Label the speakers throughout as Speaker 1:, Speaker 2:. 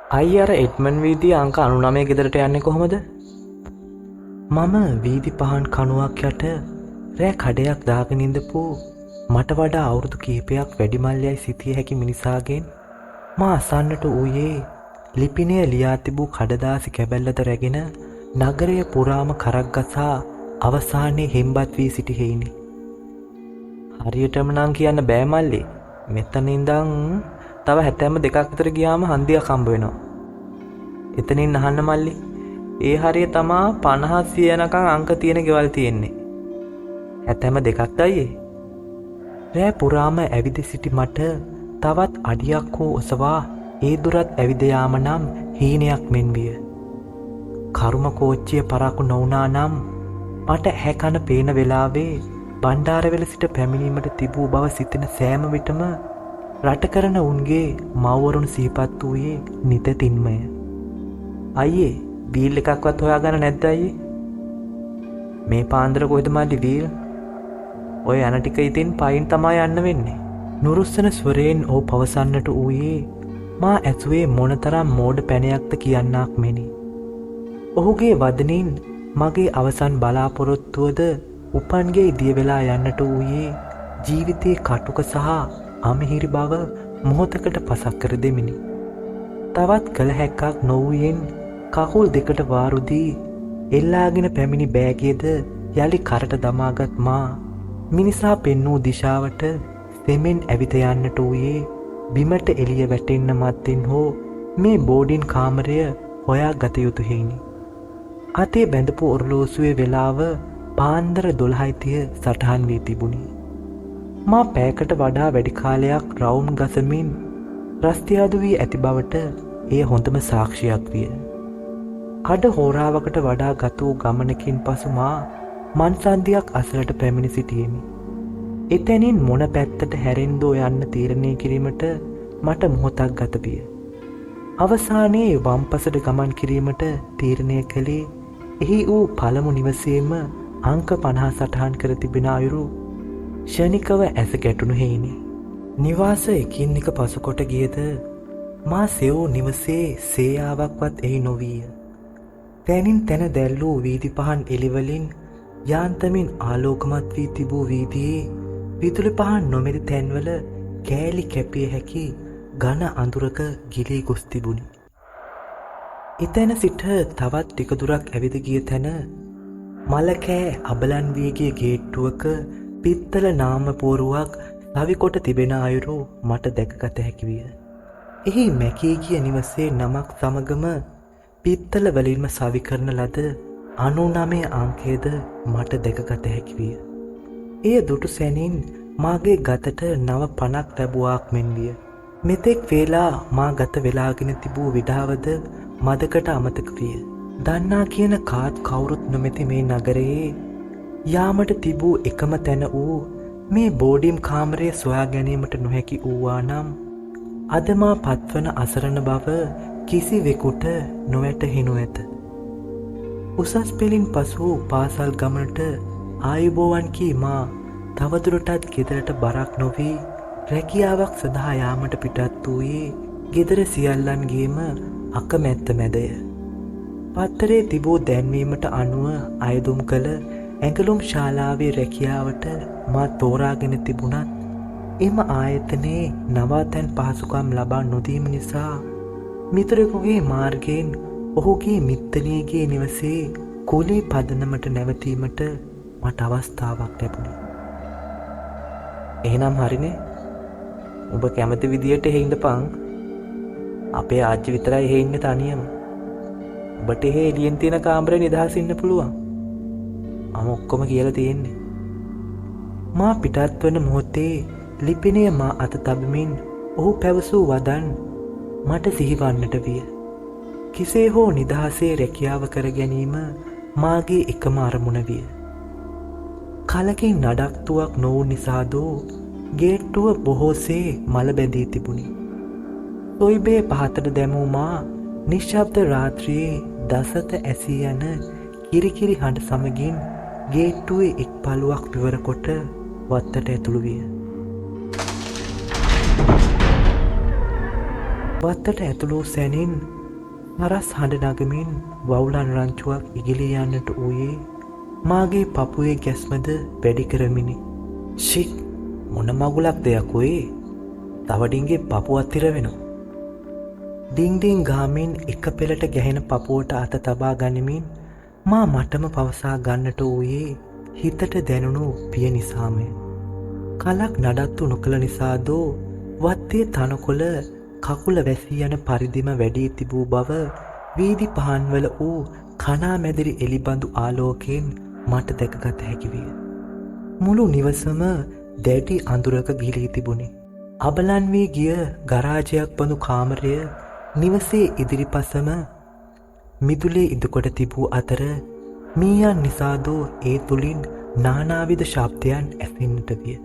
Speaker 1: අයියා අර එඩ්මන් වීදියේ අංක 99 ගෙදරට යන්නේ කොහොමද? මම වීදි පහන් කණුවක් යට රෑ කඩයක් දාගෙන ඉඳපු මට වඩා අවුරුදු කිහිපයක් වැඩි මල්යයි සිටිය හැකි මිනිසාගෙන් මා අසන්නට ඌයේ ලිපිනය ලියා තිබූ කඩදාසි කැබැල්ලද රැගෙන නගරය පුරාම කරක් ගසා අවසානයේ හෙම්බත් වී සිටි හේිනි. හරියටම නම් කියන්න බෑ මල්ලි. මෙතන ඉඳන් තව 72ක් විතර ගියාම හන්දියක් හම්බ වෙනවා. එතනින් අහන්න මල්ලි. ඒ හරිය තමා 50 100 යනකම් අංක තියෙන ගෙවල් තියෙන්නේ. 72ක්ද අයියේ? රෑ පුරාම ඇවිද සිටි මට තවත් අඩියක් හෝ ඔසවා ඒ දුරත් ඇවිද යාම නම් හීනයක් මෙන් විය. කර්ම කෝච්චිය පරක්කු නොවුනා නම් මට ඇහැ කන පේන වෙලාවේ බණ්ඩාරවෙල සිට පැමිණීමට තිබූ බව සිතෙන සෑම විටම රට කරන උන්ගේ මව්වරුන් සිහිපත් වූයේ නිතතින්මය. අයියේ බීල් එකක්වත් හොයාගන්න නැද්ද අයියේ? මේ පාන්දර කොහෙද මල්ලි බීල්? ඔය යන ටික ඉතින් පයින් තමයි යන්න වෙන්නේ. නුරුස්සන ස්වරයෙන් ඔහු පවසන්නට ඌයේ මා ඇසුවේ මොනතරම් මෝඩ පැනයක්ද කියන්නක් මෙනි. ඔහුගේ වදනින් මගේ අවසන් බලාපොරොත්තුවද උපන්ගේ දිය වෙලා යන්නට වූයේ ජීවිතයේ කටුක සහ අමහිරි බව මොහොතකට පසක් කර දෙමිනි. තවත් කළ හැක්කක් නොවූයෙන් කකුල් දෙකට වාරුදී එල්ලාගෙන පැමිණි බෑගයද යළි කරට දමාගත් මා මිනිසා පෙන්නූ දිශාවට සෙමෙන් ඇවිත යන්නට වූයේ බිමට එළිය වැටෙන්න මත්තෙන් හෝ මේ බෝඩින් කාමරය හොයා ගත යුතු හේිනි. අතේ බැඳපු ඔරලෝසුවේ වෙලාව පාන්දර 12:30 සටහන් වී තිබුණි. මා පැයකට වඩා වැඩි කාලයක් රවුම් ගසමින් රස්තියාදු වී ඇති බවට එය හොඳම සාක්ෂියක් විය. අඩ හෝරාවකට වඩා ගත වූ ගමනකින් පසු මා මන්සන්දියක් අසලට පැමිණ සිටියෙමි. එතැනින් මොන පැත්තට හැරෙන්දෝ යන්න තීරණය කිරීමට මට මොහොතක් ගත විය. අවසානයේ වම්පසට ගමන් කිරීමට තීරණය කළේ එහි වූ පළමු නිවසේම අංක 50 සටහන් කර තිබෙන අයුරු ෂණිකව ඇස ගැටුණු හේිනි. නිවාස එකින් එක පසුකොට ගියද මා සෙවූ නිවසේ සේයාවක්වත් එහි නොවීය. තැනින් තැන දැල්වූ වීදි පහන් එළිවලින් යාන්තමින් ආලෝකමත් වී තිබූ වීදියේ විදුලි පහන් නොමැති තැන්වල කෑලි කැපිය හැකි ඝන අඳුරක ගිලී ගොස් තිබුණි. එතැන සිට තවත් ටික දුරක් ඇවිද ගිය තැන මලකෑ අබලන් වී ගිය ගේට්ටුවක පිත්තල නාම පෝරුවක් සවිකොට තිබෙන අයුරු මට දැකගත හැකි විය. එහි මැකී ගිය නිවසේ නමක් සමගම පිත්තල වලින්ම සවි කරන ලද 99 අංකයේද මට දැකගත හැකි විය. එය දුටු සැනින් මාගේ ගතට නව පණක් ලැබුවාක් මෙන් විය. මෙතෙක් වේලා මා ගත වෙලාගෙන තිබූ විඩාවද මදකට අමතක විය. දන්නා කියන කාත් කවුරුත් නොමැති මේ නගරයේ යාමට තිබූ එකම තැන වූ මේ බෝඩිම් කාමරය සොයා ගැනීමට නොහැකි වූවා නම් අද මා පත්වන අසරණ බව කිසිවෙකුට නොවැටහෙනු ඇත. උසස් පෙළින් පසු පාසල් ගමනට ආයුබෝවන් කී මා තවදුරටත් ගෙදරට බරක් නොවී රැකියාවක් සඳහා යාමට පිටත් වූයේ ගෙදර සියල්ලන්ගේම අකමැත්ත මැදය. පත්තරේ තිබූ දැන්වීමට අනුව අයදුම් කළ ඇඟලුම් ශාලාවේ රැකියාවට මා තෝරාගෙන තිබුණත් එම ආයතනයේ නවාතැන් පහසුකම් ලබා නොදීම නිසා මිතුරෙකුගේ මාර්ගයෙන් ඔහුගේ මිත්තණියගේ නිවසේ කුලී පදනමට නැවතීමට මට අවස්ථාවක් ලැබුණි. එහෙනම් හරිනේ. ඔබ කැමති විදියට එහෙ ඉඳපන්. අපේ ආච්චි විතරයි එහෙ ඉන්නේ තනියම. ඔබට එහෙ එළියෙන් තියෙන කාමරේ නිදහස් ඉන්න පුළුවන්. මම ඔක්කොම කියලා තියෙන්නේ. මා පිටත් වන මොහොතේ ලිපිනය මා අත තබමින් ඔහු පැවසූ වදන් මට සිහිවන්නට විය. කිසේ හෝ නිදහසේ රැකියාව කර ගැනීම මාගේ එකම අරමුණ විය. කලකින් නඩක්තුවක් නොවූ නිසාදෝ ගේට්ටුව බොහෝසේ මල බැඳී තිබුණි. සොයිබේ පහතට දැමූ මා නිශ්ශබ්ද රාත්‍රියේ දසත ඇසී යන කිරිකිරි හඬ සමගින් ගේට්ටුවේ එක් පළුවක් විවර කොට වත්තට ඇතුළු විය. වත්තට ඇතුළු සැනින් හරස් හඬ නගමින් වවුලන් රංචුවක් ඉගිලී යන්නට වූයේ මාගේ පපුවේ ගැස්මද වැඩි කරමිනි. ෂික් මොන මගුලක් දෙයක් ඔයේ තවඩින්ගේ පපුව අත්තිර වෙනවා. ඩිංඩිං ගාමින් එක පෙළට ගැහෙන පපුවට අත තබා ගනිමින් මා මටම පවසා ගන්නට වූයේ හිතට දැනුණු පිය නිසාමය. කලක් නඩත්තු නොකළ නිසාදෝ වත්තේ තනකොළ කකුල වැසී යන පරිදිම වැඩී තිබූ බව වීදි පහන්වල වූ කනා මැදිරි එලිබඳු ආලෝකයෙන් මට දැකගත හැකි විය. මුළු නිවසම දැඩි අඳුරක ගිලී තිබුණි. අබලන් වී ගිය ගරාජයක් බඳු කාමරය නිවසේ ඉදිරිපසම මිදුලේ ඉදුකොට තිබූ අතර මීයන් නිසාදෝ ඒ තුළින් නානාවිධ ශබ්දයන් ඇසෙන්නට විය.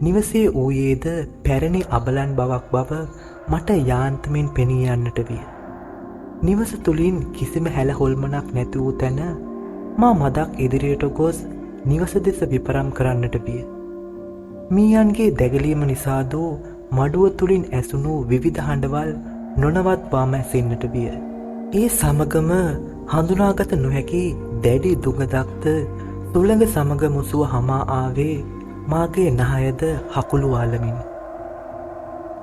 Speaker 1: නිවසේ වූයේද පැරණි අබලන් බවක් බව මට යාන්තමින් පෙනී යන්නට විය. නිවස තුළින් කිසිම හැල හොල්මනක් නැති වූ තැන මා මදක් ඉදිරියට ගොස් නිවස දෙස විපරම් කරන්නට විය. මීයන්ගේ දැගලීම නිසාදෝ මඩුව තුළින් ඇසුණු විවිධ හඬවල් නොනවත්වාම ඇසෙන්නට විය. ඒ සමගම හඳුනාගත නොහැකි දැඩි දුගදක්ද සුළඟ සමග මුසුව හමා ආවේ මාගේ නහයද හකුළු වාලමිනි.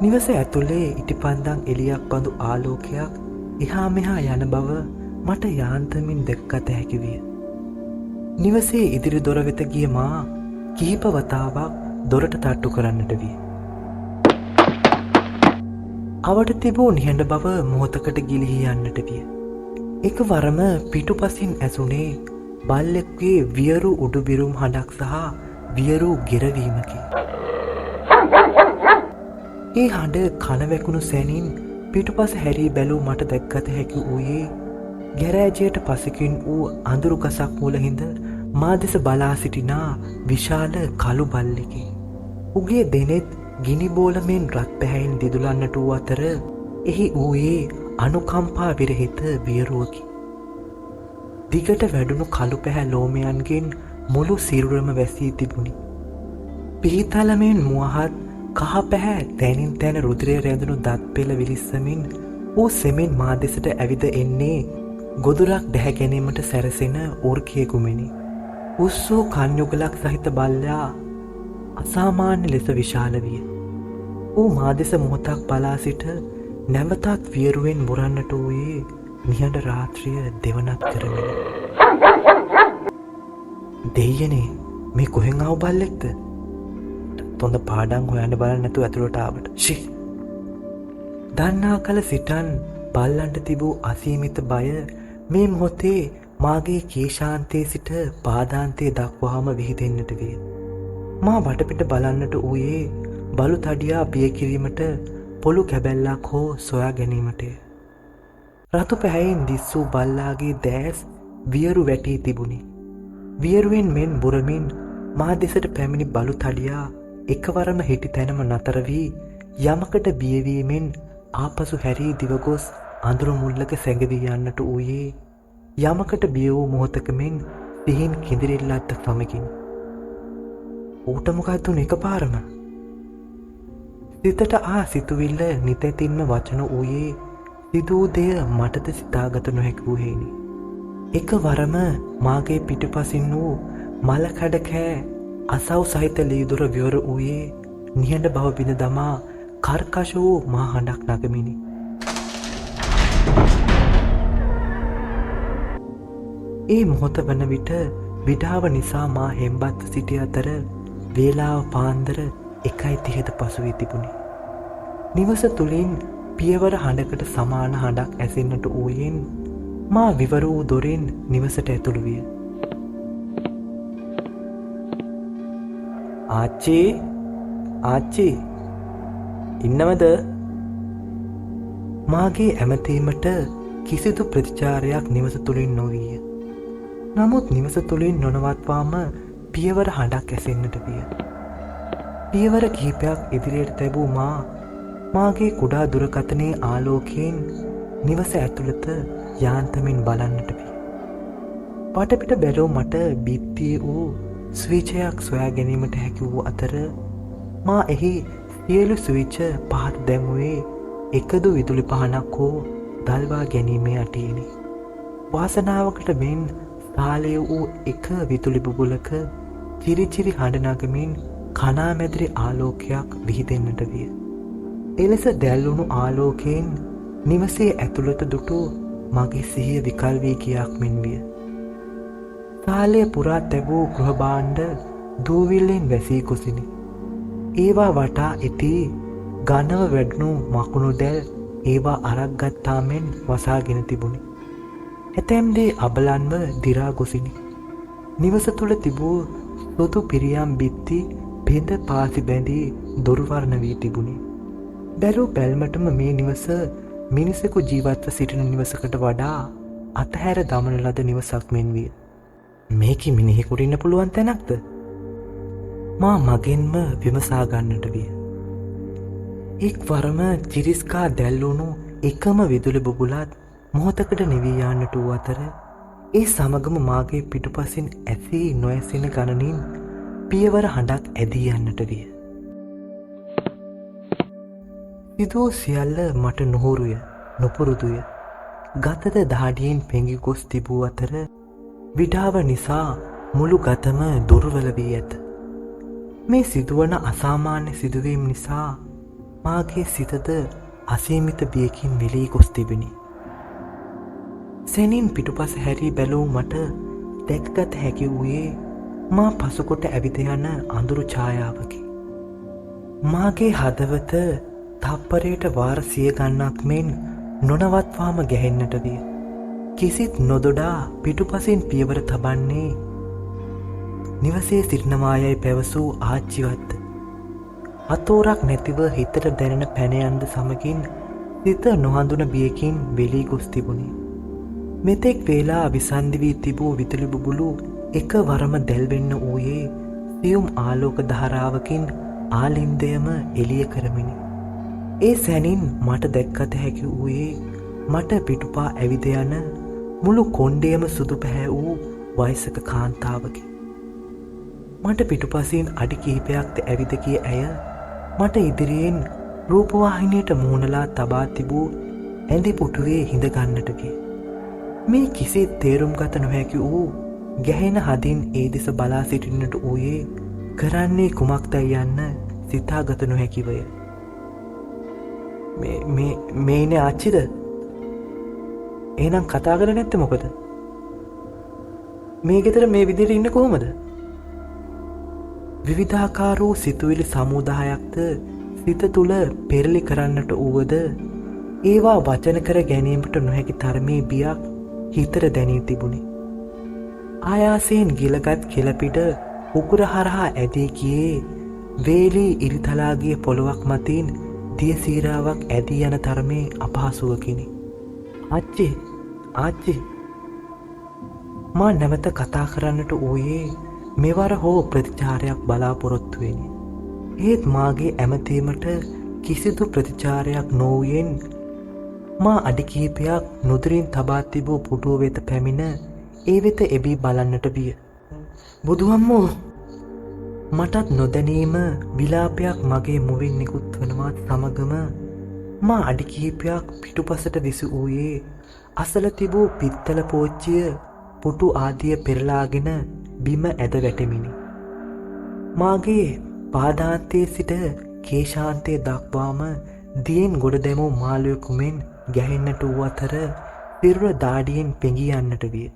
Speaker 1: නිවස ඇතුලේ ඉටිපන්දම් එලියක් බඳු ආලෝකයක් එහා මෙහා යන බව මට යාන්තමින් දැක්කත හැකි විය. නිවසේ ඉදිරි දොර වෙත ගිය මා කිහිප වතාවක් දොරට තට්ටු කරන්නට විය. අවට තිබූ නිහඬ බව මොහොතකට ගිලිහි යන්නට විය. එක වරම පිටුපසින් ඇසුනේ බල්ලෙක්ගේ වියරු උඩුබිරුම් හඬක් සහ වියරු ගෙරවීමකි. ඒ හඬ කනවැකුණු සැනින් පිටුපස හැරී බැලූ මට දැක්ගත හැකි වූයේ ගැරෑජයට පසකින් වූ අඳුරු ගසක් මුලහිඳ මා දෙස බලා සිටිනා විශාල කළු බල්ලෙකි. උගේ දෙනෙත් ගිනි බෝලමෙන් රත් පැහැයින් දිදුලන්නට වූ අතර එහි වූයේ අනුකම්පා විරහිත වියරුවකි. දිගට වැඩුණු කළු පැහැ ලෝමයන්ගෙන් මුළු සිරුරම වැසී තිබුණි. පිහිතලමෙන් මුවහත් කහ පැහැ තැනින් තැන රුධිරය රැඳුණු දත් පෙළ විලිස්සමින් ඌ සෙමින් මා දෙසට ඇවිද එන්නේ ගොදුරක් දැහැ ගැනීමට සැරසෙන ඌර්කියෙකුමෙනි. උස්සූ කන්යුගලක් සහිත බල්ලා අසාමාන්‍ය ලෙස විශාල විය. ඌ මා දෙස මොහොතක් බලා සිට නැවතත් වියරුවෙන් මුරන්නට වූයේ නිහඬ රාත්‍රිය දෙවනත් කරමිනි. දෙයියනේ මේ කොහෙන් ආව බල්ලෙක්ද? තොඳ පාඩම් හොයන්න බලන්න නැතුව ඇතුළට ආවට. ෂි. දන්නා කල සිටන් බල්ලන්ට තිබූ අසීමිත බය මේ මොහොතේ මාගේ කේශාන්තයේ සිට පාදාන්තයේ දක්වාම විහිදෙන්නට විය. මා වටපිට බලන්නට වූයේ බලු තඩියා බිය කිරීමට පොළු කැබැල්ලක් හෝ සොයා ගැනීමටය. රතු පැහැයෙන් දිස්සූ බල්ලාගේ දෑස් වියරු වැටී තිබුණි. වියරුවෙන් මෙන් බුරමින් මා දෙසට පැමිණි බලු තඩියා එකවරම හිටි තැනම නතර වී යමකට බියවීමෙන් ආපසු හැරී දිවගොස් අඳුරු මුල්ලක සැඟවී යන්නට වූයේ යමකට බිය වූ මොහොතකමෙන් සිහින් කිඳිරිල්ලත්ත සමගින්. ඌට මොකක්ද උනේ එකපාරම? සිතට ආ සිතුවිල්ල නිතැතින්ම වචන වූයේ සිදූ දෙය මටද සිතාගත නොහැකි වූ හේනි. එකවරම මාගේ පිටුපසින් වූ මලකඩකෑ අසව් සහිත ලීදුර විවර වූයේ නිහඬ බව බිඳ දමා කර්කශ වූ මා හඬක් නගමිනි. ඒ මොහොත වන විට විඩාව නිසා මා හෙම්බත් සිටි අතර වේලාව පාන්දර 1:30 පසු වී තිබුණි. නිවස තුලින් පියවර හඬකට සමාන හඬක් ඇසෙන්නට වූයෙන් මා විවර වූ දොරින් නිවසට ඇතුළු විය. ආච්චි ඉන්නවද? මාගේ ඇමතීමට කිසිදු ප්‍රතිචාරයක් නිවස තුළින් නොවීය. නමුත් නිවස තුළින් නොනවත්වාම පියවර හඬක් ඇසෙන්නට විය. පියවර කිහිපයක් ඉදිරියට තැබූ මාගේ කුඩා දුරකථනයේ ආලෝකයෙන් නිවස ඇතුළත යාන්තමින් බලන්නට විය. පටපිට බැලූ මට බිත්තියේ වූ ස්විචයක් සොයා ගැනීමට හැකි වූ අතර මා එහි සියලු ස්විච පහත දැමුවේ එකදු විදුලි පහනක් හෝ දල්වා ගැනීමේ අටීනි. වාසනාවකට මෙන් ස්ථාලය වූ එක විදුලි බුබුලක චිරිචිරි හඬනගමින් කනාමැදිරි ආලෝකයක් විහිදෙන්නට විය. එලෙස දැල්වුණු ආලෝකයෙන් නිවසේ ඇතුළත දුටු මගේ සිහිය විකල් වී ගියක් මෙන් විය. ස්ථාලය පුරා තැබූ ගෘහභාණ්ඩ දූවිල්ලෙන් වැසී කුසිනි. ඒවා වටා ඉති ගනව වැඩුණු මකුණු දැල් ඒවා අරක් ගත්තා මෙන් වසාගෙන තිබුණි. ඇතැම්දේ අබලන්ව දිරා ගොසිනි. නිවස තුළ තිබූ සුදු පිරියම් බිත්ති පෙඳ පාසි බැඳී දොරුවර්ණ වී තිබුණි. බැලූ බැල්මටම මේ නිවස මිනිසෙකු ජීවත්ව සිටින නිවසකට වඩා අතහැර දමන ලද නිවසක් මෙන් විය. මේකි මිනිහෙකුට ඉන්න පුළුවන් තැනක්ද? මා මගෙන්ම විමසා ගන්නට විය. එක් වරම චිරිස්කා දැල්වුණු එකම විදුලි බුබුලත් මොහොතකට නිවී යාන්නට වූ අතර ඒ සමගම මාගේ පිටුපසින් ඇසී නොඇසෙන ගණනින් පියවර හඬක් ඇදී යන්නට විය. සිදූ සියල්ල මට නොහුරුය, නොපුරුදුය. ගතද දහඩියෙන් පෙඟි ගොස් තිබූ අතර විඩාව නිසා මුළු ගතම දුර්වල වී ඇත. මේ සිදුවන අසාමාන්‍ය සිදුවීම් නිසා මාගේ සිතද අසීමිත බියකින් වෙලී ගොස් තිබිණි. සෙනින් පිටුපස හැරී බැලූ මට දැක්ගත හැකි වූයේ මා පසුකොට ඇවිද යන අඳුරු ඡායාවකි. මාගේ හදවත තප්පරයට වාර 100 ගණනක් මෙන් නොනවත්වාම ගැහෙන්නට විය. කිසිත් නොදොඩා පිටුපසින් පියවර තබන්නේ නිවසේ සිටිනවායයි පැවසූ ආච්චිවත්ත. අතෝරක් නැතිව හිතට දැනෙන පැනයන්ද සමගින් සිත නොහඳුන බියකින් වෙලී ගොස් තිබුණි. මෙතෙක් වේලා විසන්ධි වී තිබූ විදුලි බුබුලු එක වරම දැල්වෙන්න වූයේ සියුම් ආලෝක ධාරාවකින් ආලින්දයම එළිය කරමිනි. ඒ සැනින් මට දැක්කත හැකි වූයේ මට පිටුපා ඇවිද යන මුළු කොණ්ඩේම සුදු පැහැ වූ වයසක කාන්තාවකි. මට පිටුපසින් අඩි කිහිපයක්ද ඇවිද ගිය ඇය මට ඉදිරියෙන් රූපවාහිනියට මුහුණලා තබා තිබූ ඇඳි පුටුවේ හිඳ ගන්නට විය. මේ කිසි තේරුම් ගත නොහැකි වූ ගැහෙන හදින් ඒ දෙස බලා සිටින්නට වූයේ කරන්නේ කුමක්දයි යන්න සිතාගත නොහැකිවය. මේ ඉන්නේ ආච්චිද? එහෙනම් කතා කරන්නේ නැත්තේ මොකද? මේ ගෙදර මේ විදිහට ඉන්නේ කොහොමද? විවිධාකාර වූ සිතුවිලි සමුදායක්ද සිත තුළ පෙරලි කරන්නට වූවද ඒවා වචන කර ගැනීමට නොහැකි තරමේ බියක් හිතට දැනී තිබුණි. ආයාසයෙන් ගිලගත් කෙළපිට උකුර හරහා ඇදී ගියේ වේලී ඉරිතලාගිය පොළොවක් මතින් දිය සීරාවක් ඇදී යන තරමේ අපහසුවකිනි. ආච්චි මා නැවත කතා කරන්නට වූයේ මෙවර හෝ ප්‍රතිචාරයක් බලාපොරොත්තුවෙනි. ඒත් මාගේ ඇමතීමට කිසිදු ප්‍රතිචාරයක් නොවුයෙන් මා අඩි කිහිපයක් නුදුරින් තබා තිබූ පුටුව වෙත පැමිණ ඒ වෙත එබී බලන්නට විය. බුදුහම්මෝ! මටත් නොදැනීම විලාපයක් මගේ මුවින් නිකුත් වනවත් සමගම මා අඩි කිහිපයක් පිටුපසට විසි වූයේ අසල තිබූ පිත්තල පෝච්චිය පුටු ආදිය පෙරලාගෙන බිම ඇද වැටෙමිනි. මාගේ පාදාන්තයේ සිට කේශාන්තය දක්වාම දියෙන් ගොඩ දැමූ මාළුවෙකු මෙන් ගැහෙන්නට වූ අතර පිරුර දාඩියෙන් පෙඟී යන්නට විය.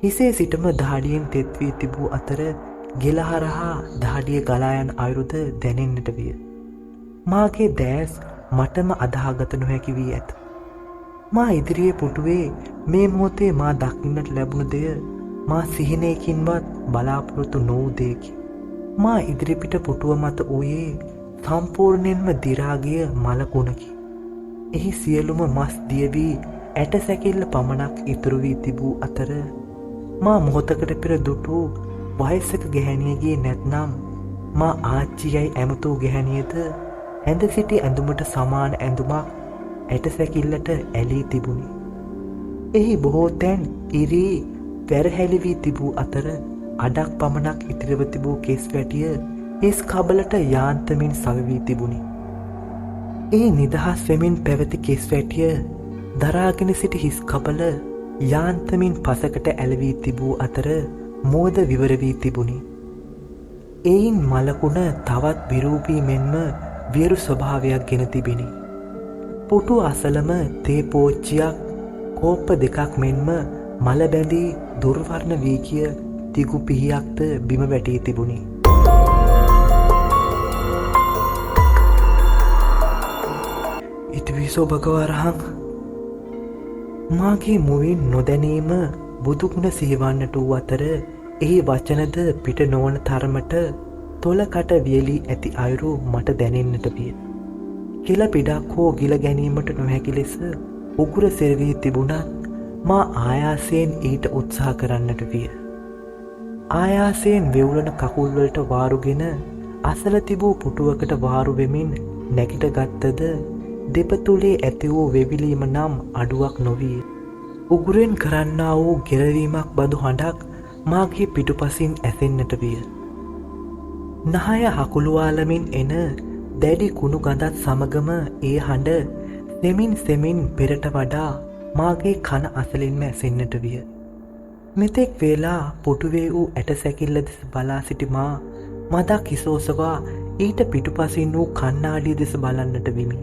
Speaker 1: හිසේ සිටම දාඩියෙන් තෙත් වී තිබූ අතර ගෙලහරහා දාඩිය ගලා යන අයුරුද දැනෙන්නට විය. මාගේ දැස් මටම අදහාගත නොහැකි වී ඇත. මා ඉදිරියේ පුටුවේ මේ මොහොතේ මා දකින්නට ලැබුණු දෙය මා සිහිනයකින්වත් බලාපොරොත්තු නොවූ දෙයකි. මා ඉදිරිපිට පුටුව මත වූයේ සම්පූර්ණයෙන්ම දිරාගිය මලකුණකි. එහි සියලුම මස් දියවී ඇට සැකිල්ල පමණක් ඉතුරු වී තිබූ අතර මා මොහොතකට පෙර දුටු වයසක ගැහැණියගේ නැත්නම් මා ආච්චියයි ඇමතූ ගැහැණියද ඇඳ සිටි ඇඳුමට සමාන ඇඳුමක් ඇට සැකිල්ලට ඇලී තිබුණි. එහි බොහෝ තැන් ඉරී වැරහැලි වී තිබූ අතර අඩක් පමණක් ඉතිරිව තිබූ කෙස් වැටිය හිස් කබලට යාන්තමින් සවවී තිබුණි. ඒ නිදහස් වෙමින් පැවති කෙස් වැටිය දරාගෙන සිටි හිස් කබල යාන්තමින් පසකට ඇලවී තිබූ අතර මෝද විවර වී තිබුණි. එයින් මලකුණ තවත් විරූපී මෙන්ම වියරු ස්වභාවයක් ගෙන තිබිණි. පුටු අසලම තේ පෝච්චියක් කෝප්ප දෙකක් මෙන්ම මල බැඳී දුර්වර්ණ වී කිය තිගු පිහියක්ද බිම වැටී තිබුණි. ඉතිවිසෝ භගවරහං, මාගේ මුවින් නොදැනීම බුදුගුණ සිහිවන්නට වූ අතර එහි වචනද පිට නොවන තරමට තොලකට වියලී ඇති අයුරු මට දැනෙන්නට විය. කෙල පිඩක් හෝ ගිල ගැනීමට නොහැකි ලෙස උගුර සෙරවී තිබුණත් මා ආයාසයෙන් ඊට උත්සාහ කරන්නට විය. ආයාසයෙන් වෙවුලන කකුල්වලට වාරුගෙන අසල තිබූ පුටුවකට වාරු වෙමින් නැගිට ගත්තද දෙපතුලේ ඇති වූ වෙවිලීම නම් අඩුවක් නොවිය. උගුරෙන් කරන්නා වූ ගෙරවීමක් බඳු හඬක් මාගේ පිටුපසින් ඇසෙන්නට විය. නහය හකුළුවාලමින් එන දැඩි කුණු ගඳත් සමගම ඒ හඬ සෙමින් පෙරට වඩා මාගේ කන අසලින්ම ඇසෙන්නට විය. මෙතෙක් වේලා පුටුවේ වූ ඇට සැකිල්ල දෙස බලා සිටි මා මදක් හිසෝසවා ඊට පිටුපසින් වූ කණ්ණාඩිය දෙස බලන්නට විමි.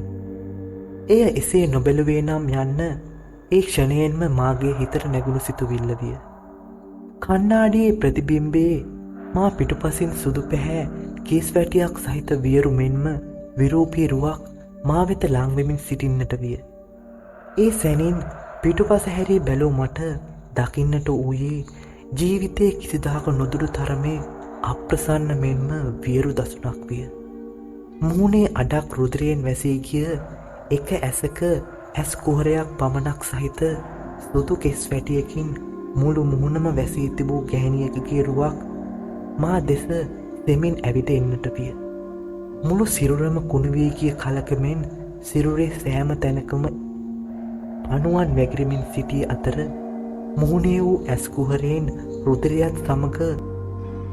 Speaker 1: එය එසේ නොබැලුවේ නම් යන්න ඒ ක්ෂණයෙන්ම මාගේ හිතට නැගුණු සිතුවිල්ල විය. කණ්ණාඩියේ ප්‍රතිබිම්බයේ මා පිටුපසින් සුදු පැහැ කේස් වැටියක් සහිත වියරු මෙන්ම විරූපී රුවක් මා වෙත ලංවෙමින් සිටින්නට විය. ඒ සැනින් පිටුපස හැරී බැලූ මට දකින්නට වූයේ ජීවිතයේ කිසිදාක නොදුටු තරමේ අප්‍රසන්න මෙන්ම වියරු දසුනක් විය. මුහුණේ අඩක් රුධිරයෙන් වැසී ගිය එක ඇසක ඇස් කුහරයක් පමණක් සහිත සුදු කෙස් වැටියකින් මුළු මුහුණම වැසී තිබූ ගැහැණියකගේ රුවක් මා දෙස දෙමින් ඇවිට එන්නට විය. මුළු සිරුරම කුණු වී ගිය කලකමෙන් සිරුරේ සෑම තැනකම පණුවන් වැගිරමින් සිටි අතර මුහුණේ වූ ඇස් කුහරයෙන් රුධිරයත් සමග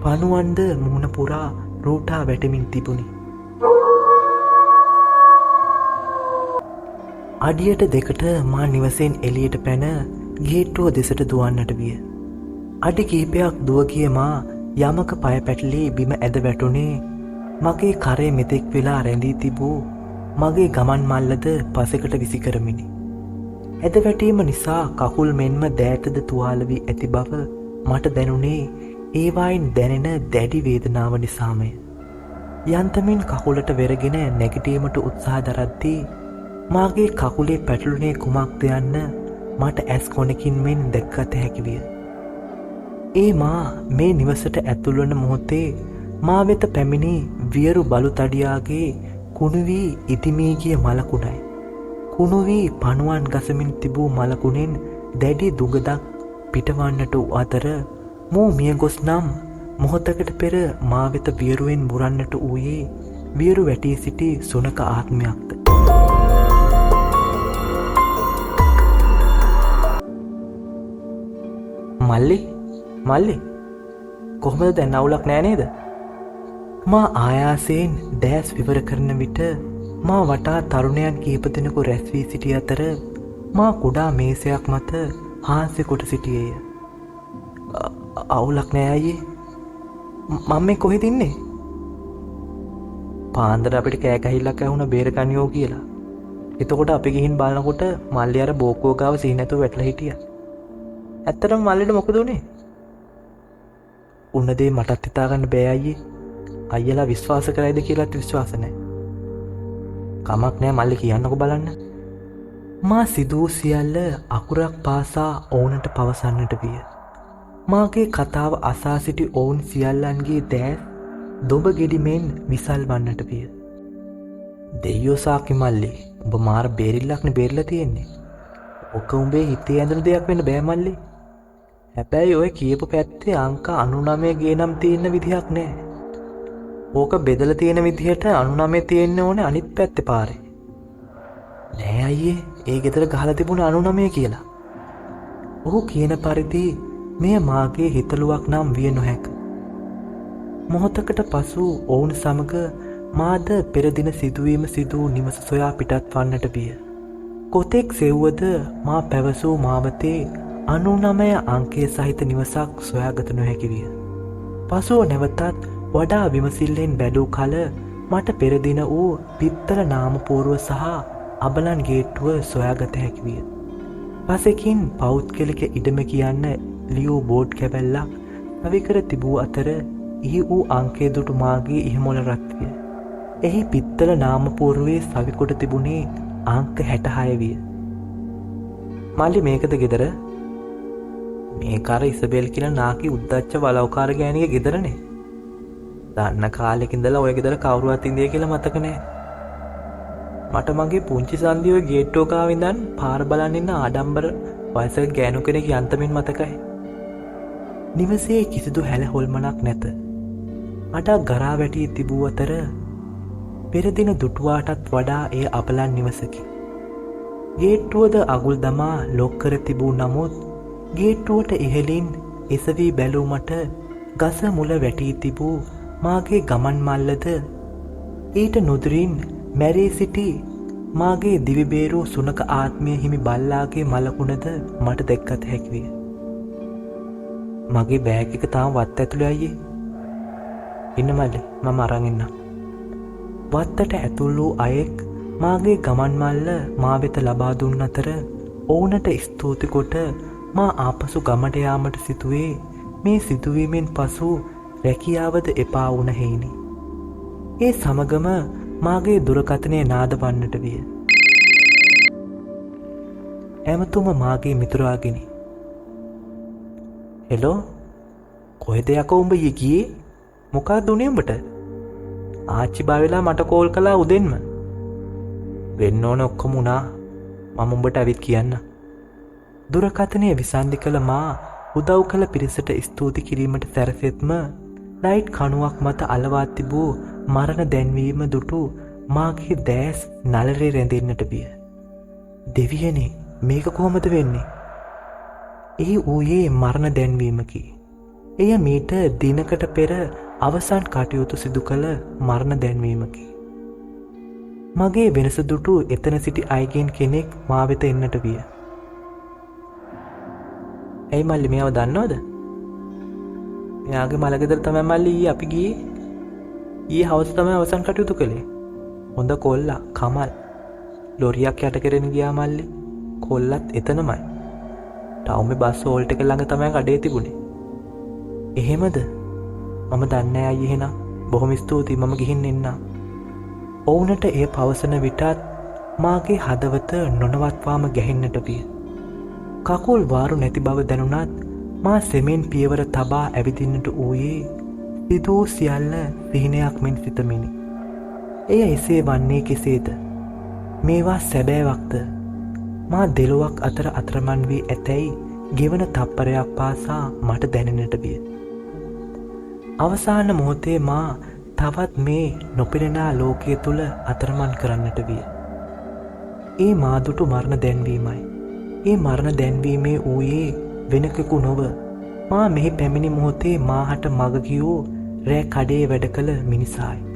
Speaker 1: පණුවන්ද මුහුණ පුරා රූටා වැටමින් තිබුණි. අඩියට දෙකට මා නිවසෙන් එළියට පැන ගේට්ටුව දෙසට දුවන්නට විය. අඩි කිහිපයක් දුව ගිය මා යමක පය පැටලී බිම ඇද වැටුනේ මගේ කරේ මෙතෙක් වෙලා රැඳී තිබූ මගේ ගමන් මල්ලද පසෙකට විසි කරමිනි. ඇද වැටීම නිසා කකුල් මෙන්ම දෑතද තුවාල වී ඇති බව මට දැනුනේ ඒවායින් දැනෙන දැඩි වේදනාව නිසාමය. යන්තමින් කකුලට වෙරගෙන නැගිටීමට උත්සාහ දරද්දී මාගේ කකුලේ පැටළුනේ කුමක්ද යන්න මට ඇස් කොනකින් මෙන් දැක්කත හැකි විය. ඒ මා මේ නිවසට ඇතුල්වන මොහොතේ මා වෙත පැමිණි වියරු බලු තඩියාගේ කුණු වී ඉතිමී ගිය මලකුණයි. කුණු වී පණුවන් ගසමින් තිබූ මලකුණෙන් දැඩි දුගදක් පිටවන්නට වූ අතර මූ මිය ගොස් නම් මොහොතකට පෙර මා වෙත වියරුවෙන් මුරන්නට වූයේ වියරු වැටී සිටි සුනක ආත්මයක්ද. මල්ලි කොහොමද දැන් අවුලක් නෑ නේද? මා ආයාසයෙන් දැස් විවර කරන විට මා වටා තරුණයන් කීප දෙනෙකු රැස් වී සිටි අතර මා කුඩා මේසයක් මත හාන්සි කොට සිටියේය. අවුලක් නෑ අයියේ. මම මේ කොහෙද ඉන්නේ? පාන්දර අපිට කෑ ගහILLක් ඇහුණ බේරගනියෝ කියලා. එතකොට අපි ගිහින් බලනකොට මල්ලි අර බෝක්කුව ගාව සිහි නැතුව වැටලා හිටියා. ඇත්තටම මල්ලිට මොකද උනේ? උන්න දේ මටත් හිතාගන්න බෑ අයියේ. අයියලා විශ්වාස කරයිද කියලාත් විශ්වාස නැහැ. කමක් නෑ මල්ලි කියන්නකො බලන්න. මා සිදූ සියල්ල අකුරක් පාසා ඔවුන්ට පවසන්නට විය. මාගේ කතාව අසා සිටි ඔවුන් සියල්ලන්ගේ දැස් දොබ ගෙඩි මෙන් විසල් වන්නට විය. දෙයියෝ සාකි මල්ලි, උඹ මාර බේරිල්ලක්නේ බේරිලා තියෙන්නේ. ඔක උඹේ හිතේ ඇඳුණු දෙයක් වෙන්න බෑ මල්ලි. හැබැයි ඔය කියපු පැත්තේ අංක 99 ගේනම් තියෙන විදිහක් නෑ. ඕක බෙදලා තියෙන විදිහට 99 තියෙන්න ඕනේ අනිත් පැත්තේ පාරේ. නෑ අයියේ, ඒ ගෙදර ගහලා තිබුණ 99 කියලා. ඔහු කියන පරිදි මෙය මාගේ හිතලුවක් නම් විය නොහැක. මොහොතකට පසු ඔවුන් සමග මාද පෙර දින සිදුවීම සිදු නිවස සොයා පිටත් වන්නට විය. කොතෙක් සෙව්වද මා පැවසූ මාවතේ 99 අංකය සහිත නිවසක් සොයාගත නොහැකි විය. පසුව නැවතත් වඩා විමසිල්ලෙන් බැලූ කල මට පෙරදින වූ පිත්තල නාමපෝරුව සහ අබලන් ගේට්ටුව සොයාගත හැකි විය. පසෙකින් පෞද්ගලික ඉඩම කියන්න ලියූ බෝඩ් කැබැල්ලක් නවිකර තිබූ අතර එහි වූ අංකය දුටු මාගේ ඉහමොල රත් විය. එහි පිත්තල නාමපෝරුවේ සවිකොට තිබුණේ අංක 66 විය. මල්ලි මේකද ගෙදර? මේක අර ඉසබෙල් කියන නාකි උද්දච්ච වලව්කාර ගෑණිගේ ගෙදරනේ. දන්න කාලෙක ඉඳලා ඔය ගෙදර කවුරුවත් ඉඳිය කියලා මතක නැහැ. මට මගේ පුංචි සන්දි ඔය ගේට්ටුව ගාව ඉඳන් පාර බලන් ඉන්න ආඩම්බර වයසක ගෑනු කෙනෙක් යන්තමින් මතකයි. නිවසේ කිසිදු හැල හොල්මනක් නැත. අඩක් ගරා වැටී තිබූ අතර පෙර දින දුටුවාටත් වඩා එය අපලන් නිවසකි. ගේට්ටුවද අගුල් දමා ලොක් කර තිබූ නමුත් ගේට්ටුවට ඉහළින් එසවී බැලූ මට ගස මුල වැටී තිබූ මාගේ ගමන් මල්ලද ඊට නුදුරින් මැරී සිටි මාගේ දිවිබේරූ සුනක ආත්මය හිමි බල්ලාගේ මලකුණද මට දැක්කත හැකි විය. මගේ බෑග් එක තාම වත් ඇතුලේ අයියේ. ඉන්න මල්ලි මම අරන් ඉන්නම්. වත්තට ඇතුල් වූ අයෙක් මාගේ ගමන් මල්ල මා වෙත ලබා දුන් අතර ඔවුනට ස්තුති කොට මා ආපසු ගමට යාමට සිටුවේ මේ සිදුවීමෙන් පසු රැකියාවද එපා වුණ හේිනි. ඒ සමගම මාගේ දුරකථනය නාද වන්නට විය. ඇමතුම මාගේ මිතුරාගෙනි. හෙලෝ කොහෙද යකෝ උඹ ගියේ? මොකක්ද උනේ උඹට? ආච්චි බා වෙලා මට කෝල් කළා උදෙන්ම. වෙන්න ඕන ඔක්කොම උනා. මම උඹට ඇවිත් කියන්න. දුරකථනය විසන්ධි කළ මා උදව් කළ පිරිසට ස්තුති කිරීමට සැරසෙත්ම ලයිට් කණුවක් මත අලවා තිබූ මරණ දැන්වීම දුටු මාගේ දෑස් නලරේ රැඳෙන්නට විය. දෙවියනේ මේක කොහොමද වෙන්නේ? එහි ඌයේ මරණ දැන්වීමකි. එය මීට දිනකට පෙර අවසන් කටයුතු සිදු කළ මරණ දැන්වීමකි. මගේ වෙනස දුටු එතන සිටි අයගෙන් කෙනෙක් මා වෙත එන්නට විය. ඇයි මල්ලි මේව දන්නවද? මෙයාගේ මලගෙදර තමයි මල්ලි ඊයේ අපි ගියේ. ඊයේ හවස තමයි අවසන් කටයුතු කළේ. හොඳ කොල්ලා කමල් ලොරියක් යට කරගෙන ගියා මල්ලි. කොල්ලත් එතනමයි. ටවුමේ බස් හෝල්ට් එක ළඟ තමයි කඩේ තිබුණේ. එහෙමද? මම දන්නේ නැහැ අයියේ එහෙනම්. බොහොම ස්තුතියි මම ගිහින් එන්නම්. ඔවුනට එය පවසන විටත් මාගේ හදවත නොනවත්වාම ගැහෙන්නට විය. කකුල් වාරු නැති බව දැනුණත් මා සෙමෙන් පියවර තබා ඇවිදින්නට ඌයේ සිදූ සියල්ල සිහිනයක් මෙන් සිතමිනි. එය එසේ වන්නේ කෙසේද? මේවා සැබෑවක්ද? මා දෙලොවක් අතර අතරමන් වී ඇතැයි ගෙවන තප්පරයක් පාසා මට දැනෙන්නට විය. අවසාන මොහොතේ මා තවත් මේ නොපෙනෙනා ලෝකයේ තුල අතරමන් කරන්නට විය. ඒ මා දුටු මරණ දැන්වීමයි. ඒ මරණ දැන්වීමේ ඌයේ වෙනකෙකු නොව මා මෙහි පැමිණි මොහොතේ මාහට මග ගියූ රෑ කඩේ වැඩ කළ මිනිසායි.